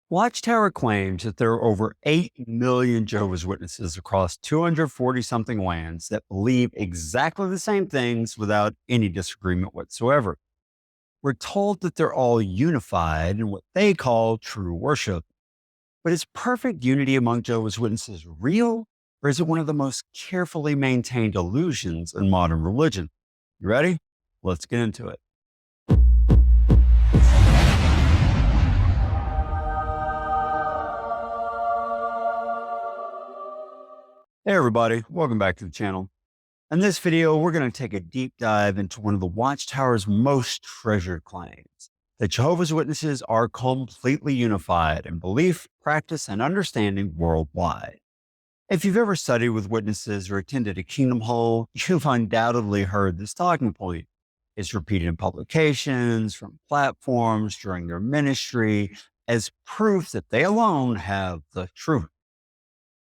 Watchtower claims that there are over 8 million Jehovah's Witnesses across 240 something lands that believe exactly the same things without any disagreement whatsoever. We're told that they're all unified in what they call true worship. But is perfect unity among Jehovah's Witnesses real, or is it one of the most carefully maintained illusions in modern religion? You ready? Let's get into it. Hey, everybody. Welcome back to the channel. In this video, we're going to take a deep dive into one of the Watchtower's most treasured claims that Jehovah's Witnesses are completely unified in belief, practice, and understanding worldwide. If you've ever studied with witnesses or attended a Kingdom Hall, you've undoubtedly heard this talking point. It's repeated in publications, from platforms during their ministry, as proof that they alone have the truth.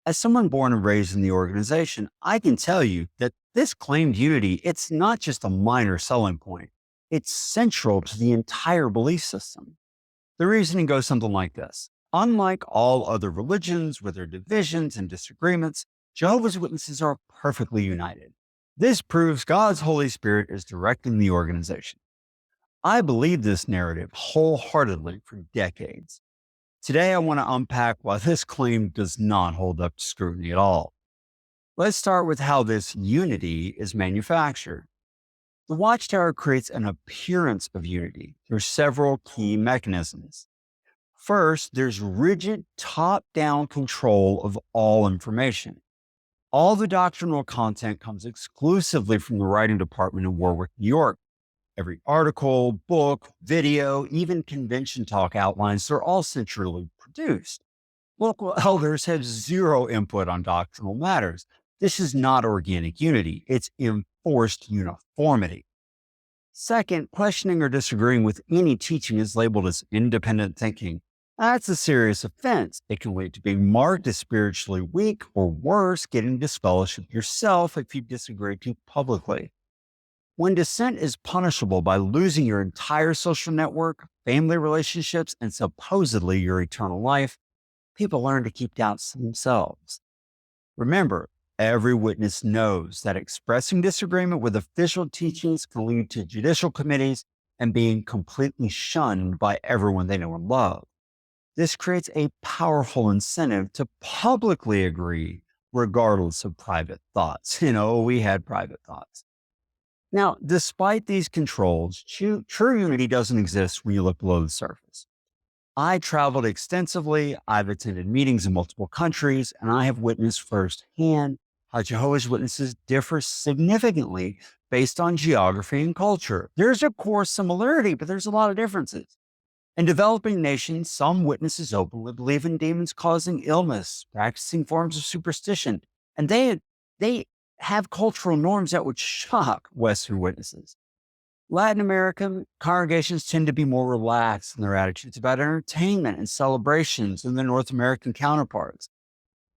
As someone born and raised in the organization, I can tell you that this claimed unity, it's not just a minor selling point. It's central to the entire belief system. The reasoning goes something like this. Unlike all other religions with their divisions and disagreements, Jehovah's Witnesses are perfectly united. This proves God's Holy Spirit is directing the organization. I believe this narrative wholeheartedly for decades. Today, I want to unpack why this claim does not hold up to scrutiny at all. Let's start with how this unity is manufactured. The Watchtower creates an appearance of unity through several key mechanisms. First, there's rigid top-down control of all information. All the doctrinal content comes exclusively from the writing department in Warwick, New York. Every article, book, video, even convention talk outlines, they're all centrally produced. Local elders have zero input on doctrinal matters. This is not organic unity, it's enforced uniformity. Second, questioning or disagreeing with any teaching is labeled as independent thinking. That's a serious offense. It can lead to being marked as spiritually weak, or worse, getting disfellowship yourself if you disagree too publicly. When dissent is punishable by losing your entire social network, family relationships, and supposedly your eternal life, people learn to keep doubts to themselves. Remember, every witness knows that expressing disagreement with official teachings can lead to judicial committees and being completely shunned by everyone they know and love. This creates a powerful incentive to publicly agree, regardless of private thoughts. We had private thoughts. Now, despite these controls, true unity doesn't exist when you look below the surface. I traveled extensively, I've attended meetings in multiple countries, and I have witnessed firsthand how Jehovah's Witnesses differ significantly based on geography and culture. There's a core similarity, but there's a lot of differences. In developing nations, some witnesses openly believe in demons causing illness, practicing forms of superstition, and they have cultural norms that would shock Western witnesses. Latin American congregations tend to be more relaxed in their attitudes about entertainment and celebrations than their North American counterparts.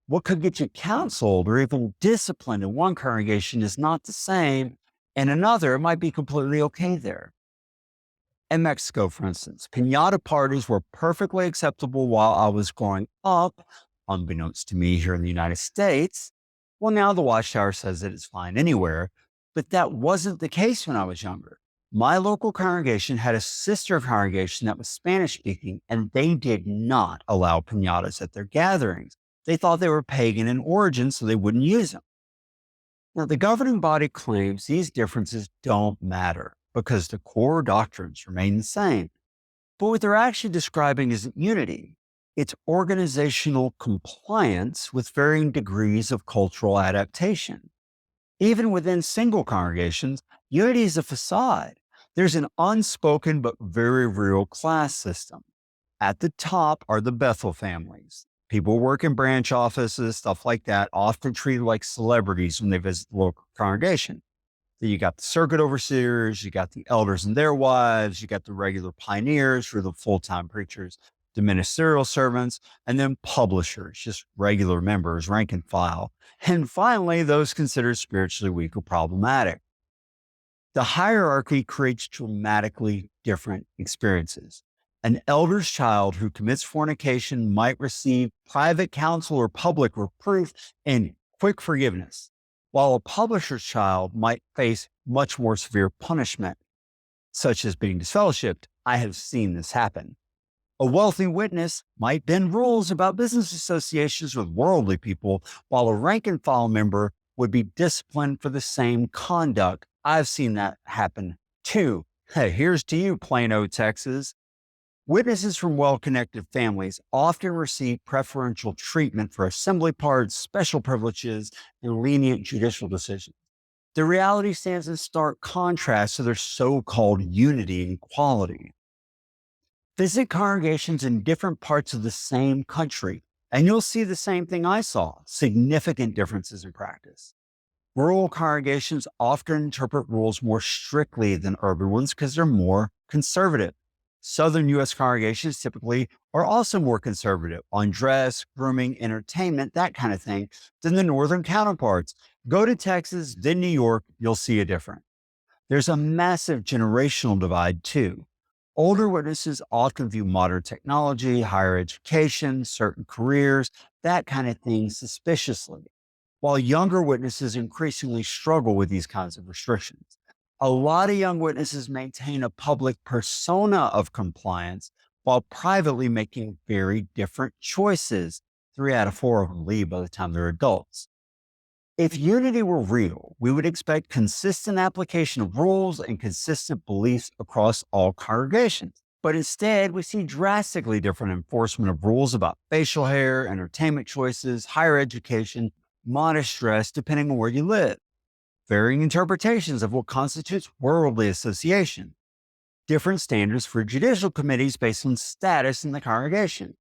What could get you counseled or even disciplined in one congregation is not the same in another. It might be completely okay there. In Mexico, for instance, piñata parties were perfectly acceptable while I was growing up, unbeknownst to me here in the United States. Well, now the Watchtower says that it's fine anywhere, but that wasn't the case when I was younger. My local congregation had a sister congregation that was Spanish speaking, and they did not allow piñatas at their gatherings. They thought they were pagan in origin, so they wouldn't use them. Now, the governing body claims these differences don't matter because the core doctrines remain the same. But what they're actually describing isn't unity. It's organizational compliance with varying degrees of cultural adaptation. Even within single congregations, unity is a facade. There's an unspoken but very real class system. At the top are the Bethel families. People work in branch offices, stuff like that, often treated like celebrities when they visit the local congregation. Then you got the circuit overseers, you got the elders and their wives, you got the regular pioneers who are the full-time preachers, the ministerial servants, and then publishers, just regular members, rank and file. And finally, those considered spiritually weak or problematic. The hierarchy creates dramatically different experiences. An elder's child who commits fornication might receive private counsel or public reproof and quick forgiveness, while a publisher's child might face much more severe punishment, such as being disfellowshipped. I have seen this happen. A wealthy witness might bend rules about business associations with worldly people, while a rank and file member would be disciplined for the same conduct. I've seen that happen too. Hey, here's to you, Plano, Texas. Witnesses from well-connected families often receive preferential treatment for assembly parts, special privileges, and lenient judicial decisions. The reality stands in stark contrast to their so-called unity and equality. Visit congregations in different parts of the same country, and you'll see the same thing I saw: significant differences in practice. Rural congregations often interpret rules more strictly than urban ones because they're more conservative. Southern U.S. congregations typically are also more conservative on dress, grooming, entertainment, that kind of thing, than the northern counterparts. Go to Texas, then New York, you'll see a difference. There's a massive generational divide too. Older witnesses often view modern technology, higher education, certain careers, that kind of thing suspiciously, while younger witnesses increasingly struggle with these kinds of restrictions. A lot of young witnesses maintain a public persona of compliance while privately making very different choices. 3 out of 4 of them leave by the time they're adults. If unity were real, we would expect consistent application of rules and consistent beliefs across all congregations. But instead, we see drastically different enforcement of rules about facial hair, entertainment choices, higher education, modest dress, depending on where you live. Varying interpretations of what constitutes worldly association. Different standards for judicial committees based on status in the congregation.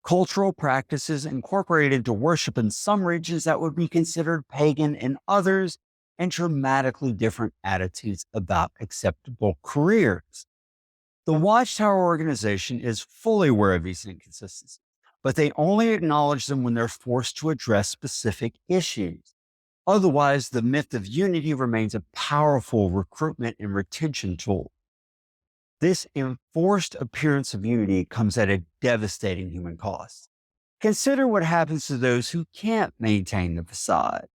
Cultural practices incorporated into worship in some regions that would be considered pagan in others, and dramatically different attitudes about acceptable careers. The Watchtower organization is fully aware of these inconsistencies, but they only acknowledge them when they're forced to address specific issues. Otherwise, the myth of unity remains a powerful recruitment and retention tool. This enforced appearance of unity comes at a devastating human cost. Consider what happens to those who can't maintain the facade,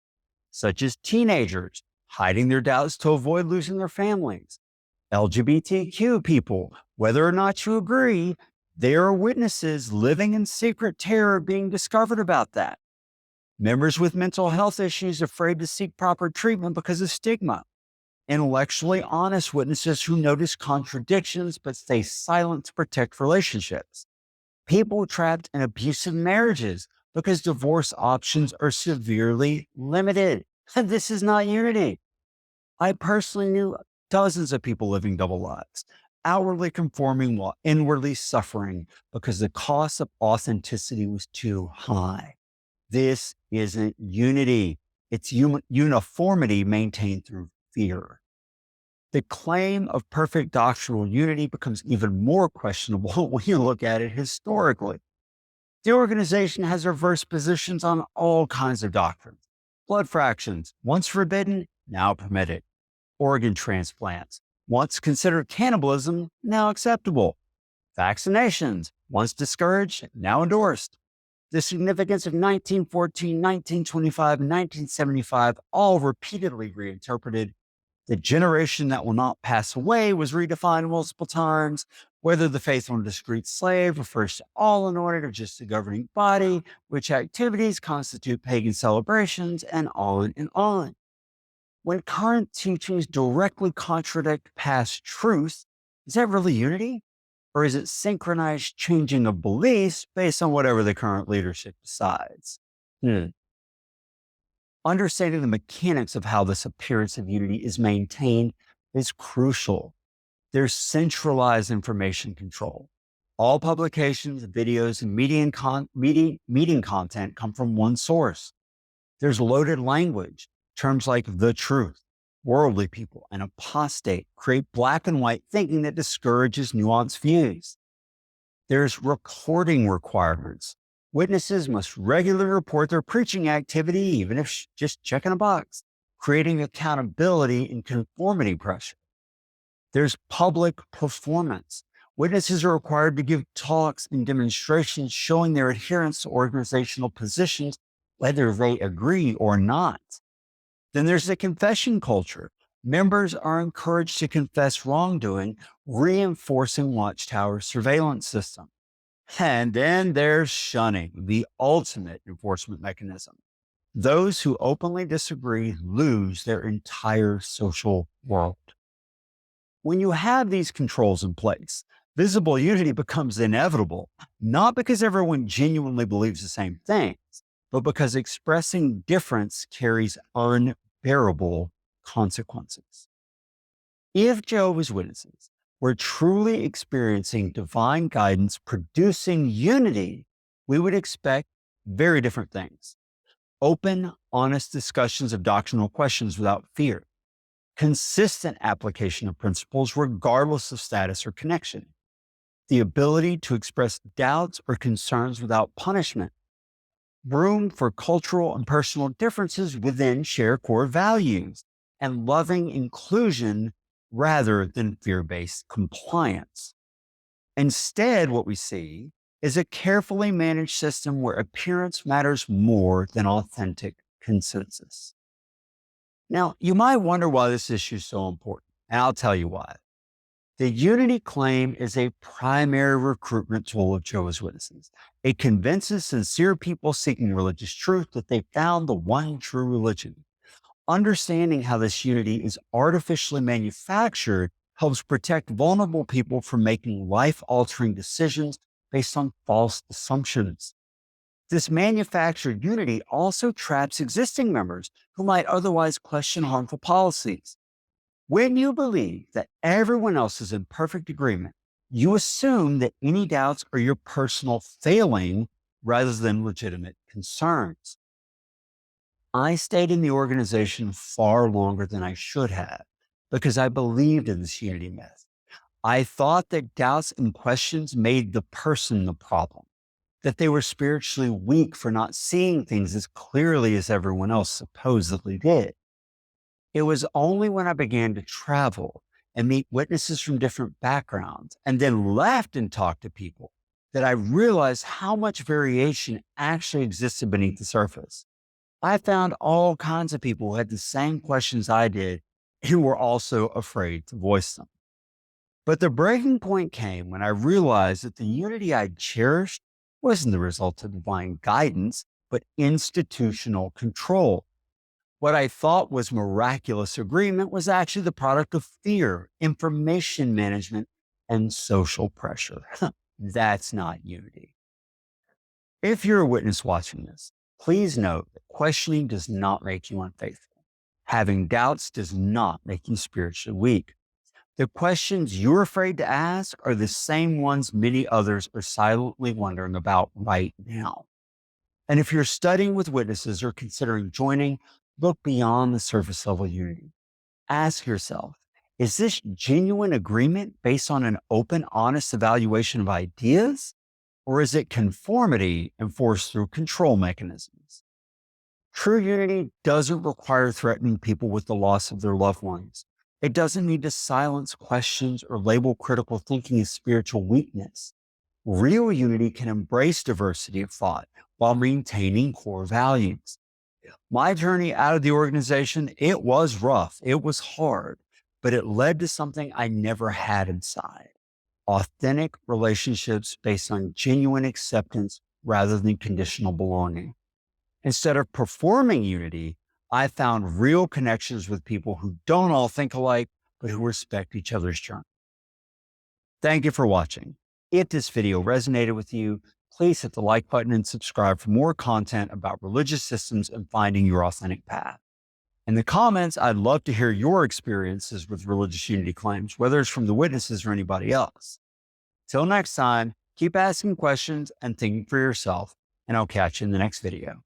such as teenagers hiding their doubts to avoid losing their families, LGBTQ people, whether or not you agree, there are witnesses living in secret terror being discovered about that. Members with mental health issues afraid to seek proper treatment because of stigma. Intellectually honest witnesses who notice contradictions but stay silent to protect relationships. People trapped in abusive marriages because divorce options are severely limited. This is not unity. I personally knew dozens of people living double lives, outwardly conforming while inwardly suffering because the cost of authenticity was too high. This isn't unity. It's uniformity maintained through fear. The claim of perfect doctrinal unity becomes even more questionable when you look at it historically. The organization has reversed positions on all kinds of doctrines. Blood fractions, once forbidden, now permitted. Organ transplants, once considered cannibalism, now acceptable. Vaccinations, once discouraged, now endorsed. The significance of 1914, 1925, and 1975, all repeatedly reinterpreted. The generation that will not pass away was redefined multiple times. Whether the faithful and discreet slave refers to all anointed or just the governing body, which activities constitute pagan celebrations, and on and on. When current teachings directly contradict past truth, is that really unity? Or is it synchronized changing of beliefs based on whatever the current leadership decides? Understanding the mechanics of how this appearance of unity is maintained is crucial. There's centralized information control. All publications, videos, and meeting content come from one source. There's loaded language. Terms like the truth, worldly people, and apostate create black and white thinking that discourages nuanced views. There's recording requirements. Witnesses must regularly report their preaching activity, even if just checking a box, creating accountability and conformity pressure. There's public performance. Witnesses are required to give talks and demonstrations showing their adherence to organizational positions, whether they agree or not. Then there's the confession culture. Members are encouraged to confess wrongdoing, reinforcing Watchtower's surveillance system. And then there's shunning, the ultimate enforcement mechanism. Those who openly disagree lose their entire social world. When you have these controls in place, visible unity becomes inevitable, not because everyone genuinely believes the same things, but because expressing difference carries unbearable consequences. If Jehovah's Witnesses were truly experiencing divine guidance producing unity, we would expect very different things. Open, honest discussions of doctrinal questions without fear. Consistent application of principles regardless of status or connection. The ability to express doubts or concerns without punishment. Room for cultural and personal differences within shared core values. And loving inclusion rather than fear-based compliance. Instead, what we see is a carefully managed system where appearance matters more than authentic consensus. Now, you might wonder why this issue is so important, and I'll tell you why. The unity claim is a primary recruitment tool of Jehovah's Witnesses. It convinces sincere people seeking religious truth that they found the one true religion. Understanding how this unity is artificially manufactured helps protect vulnerable people from making life-altering decisions based on false assumptions. This manufactured unity also traps existing members who might otherwise question harmful policies. When you believe that everyone else is in perfect agreement, you assume that any doubts are your personal failing rather than legitimate concerns. I stayed in the organization far longer than I should have because I believed in this unity myth. I thought that doubts and questions made the person the problem, that they were spiritually weak for not seeing things as clearly as everyone else supposedly did. It was only when I began to travel and meet witnesses from different backgrounds and then left and talked to people that I realized how much variation actually existed beneath the surface. I found all kinds of people who had the same questions I did who were also afraid to voice them. But the breaking point came when I realized that the unity I cherished wasn't the result of divine guidance, but institutional control. What I thought was miraculous agreement was actually the product of fear, information management, and social pressure. That's not unity. If you're a witness watching this, please note that questioning does not make you unfaithful. Having doubts does not make you spiritually weak. The questions you're afraid to ask are the same ones many others are silently wondering about right now. And if you're studying with witnesses or considering joining, look beyond the surface level unity. Ask yourself, is this genuine agreement based on an open, honest evaluation of ideas? Or is it conformity enforced through control mechanisms? True unity doesn't require threatening people with the loss of their loved ones. It doesn't need to silence questions or label critical thinking as spiritual weakness. Real unity can embrace diversity of thought while maintaining core values. My journey out of the organization, it was rough, it was hard, but it led to something I never had inside. Authentic relationships based on genuine acceptance rather than conditional belonging. Instead of performing unity, I found real connections with people who don't all think alike, but who respect each other's journey. Thank you for watching. If this video resonated with you, please hit the like button and subscribe for more content about religious systems and finding your authentic path. In the comments, I'd love to hear your experiences with religious unity claims, whether it's from the witnesses or anybody else. Till next time, keep asking questions and thinking for yourself, and I'll catch you in the next video.